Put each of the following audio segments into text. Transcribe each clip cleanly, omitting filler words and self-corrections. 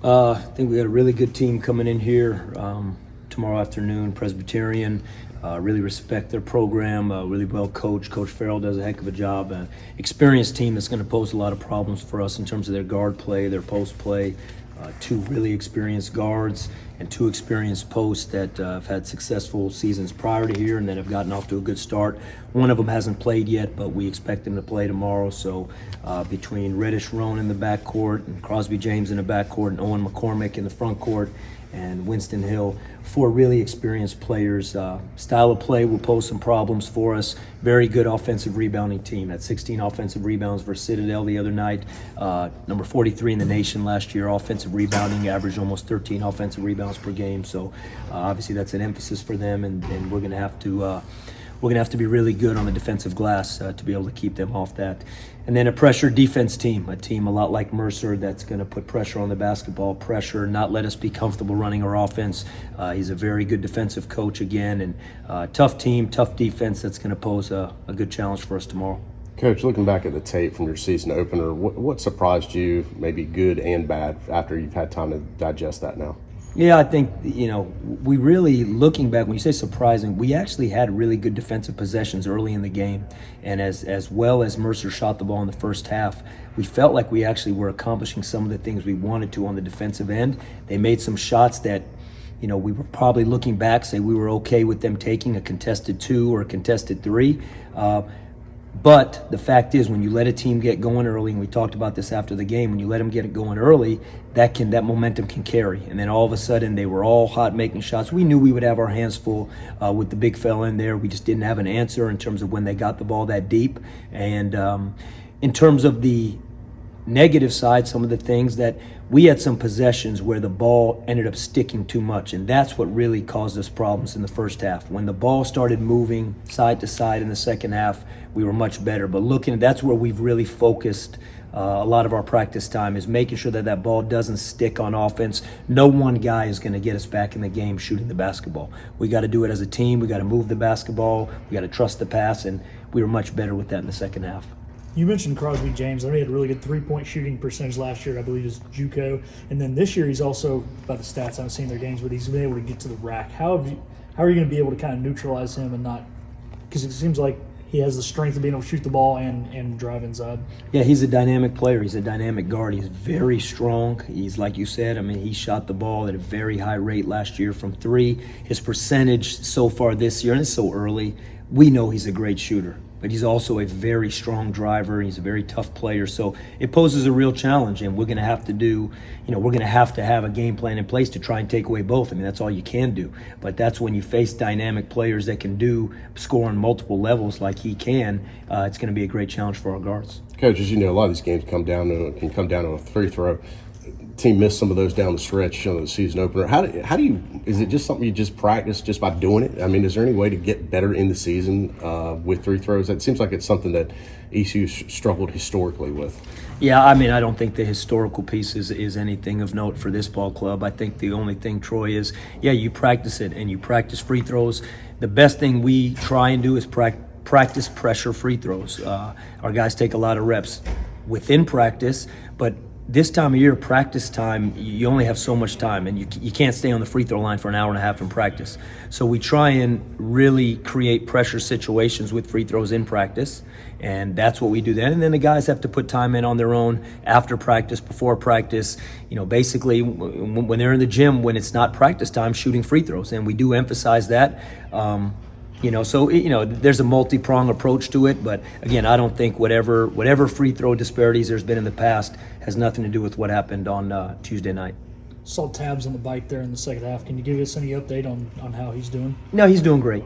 I think we got a really good team coming in here tomorrow afternoon. Presbyterian, really respect their program, really well coached. Coach Farrell does a heck of a job. Experienced team that's going to pose a lot of problems for us in terms of their guard play, their post play. Two really experienced guards and two experienced posts that have had successful seasons prior to here and that have gotten off to a good start. One of them hasn't played yet, but we expect him to play tomorrow. So between Reddish Roan in the backcourt and Crosby James in the backcourt and Owen McCormick in the front court and Winston Hill, four really experienced players. Style of play will pose some problems for us. Very good offensive rebounding team. Had 16 offensive rebounds versus Citadel the other night. Number 43 in the nation last year. Offensive rebounding, averaged almost 13 offensive rebounds per game. So obviously that's an emphasis for them, and we're going to have to be really good on the defensive glass to be able to keep them off that. And then a pressure defense team, a team a lot like Mercer that's going to put pressure on the basketball, pressure, not let us be comfortable running our offense. He's a very good defensive coach again, and tough team, tough defense that's going to pose a good challenge for us tomorrow. Coach, looking back at the tape from your season opener, what surprised you, maybe good and bad, after you've had time to digest that now? Yeah, I think, we really, looking back, when you say surprising, we actually had really good defensive possessions early in the game. And as well as Mercer shot the ball in the first half, we felt like we actually were accomplishing some of the things we wanted to on the defensive end. They made some shots that, we were probably looking back, say we were okay with them taking a contested 2 or a contested 3. But the fact is, when you let a team get going early, and we talked about this after the game, when you let them get it going early, that momentum can carry. And then all of a sudden, they were all hot making shots. We knew we would have our hands full with the big fella in there. We just didn't have an answer in terms of when they got the ball that deep. And in terms of the negative side, some of the things that we had some possessions where the ball ended up sticking too much, and that's what really caused us problems in the first half. When the ball started moving side to side in the second half, we were much better. But that's where we've really focused a lot of our practice time, is making sure that ball doesn't stick on offense. No one guy is going to get us back in the game shooting the basketball. We got to do it as a team. We got to move the basketball. We got to trust the pass, and we were much better with that in the second half. You mentioned Crosby James. I know he had a really good three-point shooting percentage last year. I believe is JUCO, and then this year he's also, by the stats, I haven't seen their games, but he's been able to get to the rack. How are you going to be able to kind of neutralize him and not? Because it seems like he has the strength of being able to shoot the ball and drive inside. Yeah, he's a dynamic player. He's a dynamic guard. He's very strong. He's, like you said, he shot the ball at a very high rate last year from 3. His percentage so far this year, and it's so early, we know he's a great shooter. But he's also a very strong driver. He's a very tough player. So it poses a real challenge, and we're going to have to have a game plan in place to try and take away both. That's all you can do. But that's when you face dynamic players that can score on multiple levels like he can. It's going to be a great challenge for our guards. Coach, as you know, a lot of these games can come down to a free throw. Team missed some of those down the stretch on the season opener. How do you? Is it just something you just practice just by doing it? Is there any way to get better in the season with free throws? It seems like it's something that ECU struggled historically with. Yeah, I don't think the historical piece is anything of note for this ball club. I think the only thing, Troy, is you practice it and you practice free throws. The best thing we try and do is practice pressure free throws. Our guys take a lot of reps within practice, but this time of year, practice time, you only have so much time, and you can't stay on the free throw line for an hour and a half in practice. So we try and really create pressure situations with free throws in practice, and that's what we do then. And then the guys have to put time in on their own after practice, before practice, basically when they're in the gym, when it's not practice time, shooting free throws. And we do emphasize that. There's a multi-prong approach to it, but again, I don't think whatever free throw disparities there's been in the past has nothing to do with what happened on Tuesday night. Saw Tabs on the bike there in the second half. Can you give us any update on how he's doing? No, he's doing great.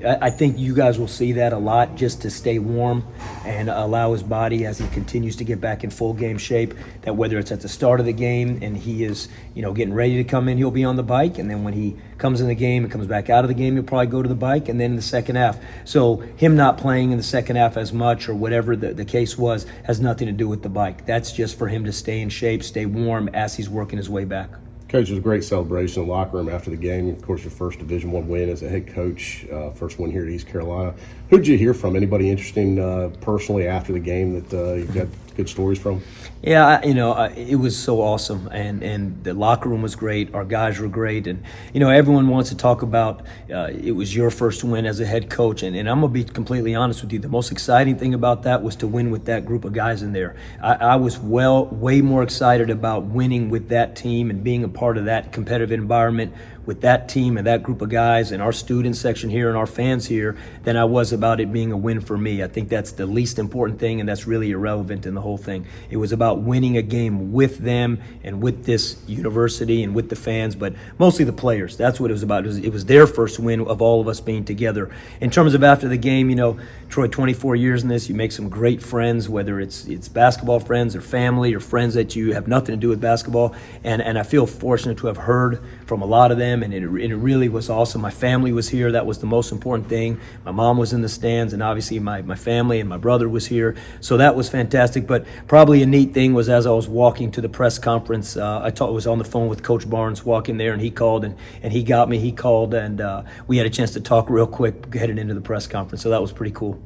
I think you guys will see that a lot, just to stay warm and allow his body, as he continues to get back in full game shape, that whether it's at the start of the game and he is getting ready to come in, he'll be on the bike, and then when he comes in the game and comes back out of the game, he'll probably go to the bike, and then in the second half. So him not playing in the second half as much, or whatever the case was, has nothing to do with the bike. That's just for him to stay in shape, stay warm as he's working his way back. Coach, it was a great celebration in the locker room after the game. Of course, your first Division I win as a head coach, first one here at East Carolina. Who did you hear from? Anybody interesting personally after the game that you got good stories from? Yeah, it was so awesome, and the locker room was great. Our guys were great, and everyone wants to talk about it was your first win as a head coach, and I'm gonna be completely honest with you. The most exciting thing about that was to win with that group of guys in there. I was way more excited about winning with that team and being a part of that competitive environment with that team and that group of guys and our student section here and our fans here than I was about it being a win for me. I think that's the least important thing, and that's really irrelevant in the whole thing. It was about winning a game with them and with this university and with the fans, but mostly the players. That's what it was about. It was their first win of all of us being together. In terms of after the game, Troy, 24 years in this, you make some great friends, whether it's basketball friends or family or friends that you have nothing to do with basketball, and I feel fortunate to have heard from a lot of them, and it really was awesome. My family was here. That was the most important thing. My mom was in the stands, and obviously my family and my brother was here, so that was fantastic. But probably a neat thing was as I was walking to the press conference, I was on the phone with Coach Barnes walking there, and he called, and he got me. He called, and we had a chance to talk real quick heading into the press conference, so that was pretty cool.